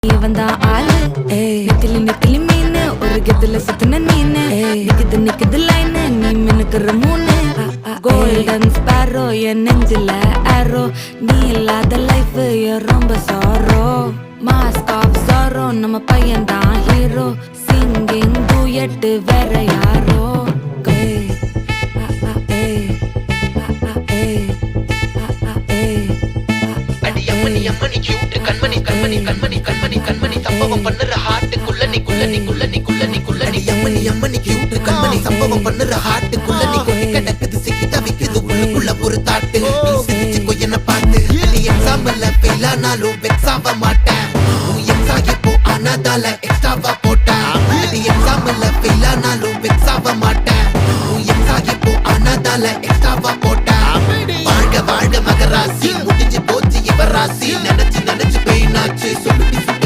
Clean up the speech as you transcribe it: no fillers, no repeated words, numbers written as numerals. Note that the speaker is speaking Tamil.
வந்தா ஆளு நெத்திலி நெத்திலி மீனு ஒரு கெத்துல சுத்தின நீனு நிக்குது நிக்குது லைனு நீ மினுக்குற மூணு கோல்டன் ஸ்பாரோ என் நெஞ்சில ஆரோ நீ இல்லாத லைஃப் ரொம்ப சாரோ மாஸ்க் ஆஃப் சாரோ நம்ம பையன் தான் ஹீரோ சிங்கிங் டூயட் வேற யாரோ சம்பவம் பண்ணுற ஹார்ட்டுக்குள்ள நீக்குள்ள நீக்குள்ள நீக்குள்ள நீக்குள்ள நீ அம்மனி அம்மனி கியூட் கண்மணி சம்பவம் பண்ணுற ஹார்ட்டுக்குள்ள நீ கொட்டி கிடக்குது சிக்கி தவிக்குது உள்ளுக்குள்ள ஒரு தாட்டு நீ சிரிச்சுக்கோ என்ன பார்த்து நீ எக்ஸாம்பிள் ஃபெயில் ஆனாலும் வெக்ஸ் ஆக மாட்டேன் உன் எக்ஸா இப்போ ஆனாதால எக்ஸ்ட்ராவா போட்டேன் நீ எக்ஸாம்பிள் ஃபெயில் ஆனாலும் வெக்ஸ் ஆக மாட்டேன் உன் எக்ஸா இப்போ ஆனாதால எக்ஸ்ட்ராவா போட்டேன் வாழ்க வாழ்க மகராசி முடிஞ்சு போச்சு இவ ராசி நினைச்சு நினைச்சு பெயினாச்சு சொல்லி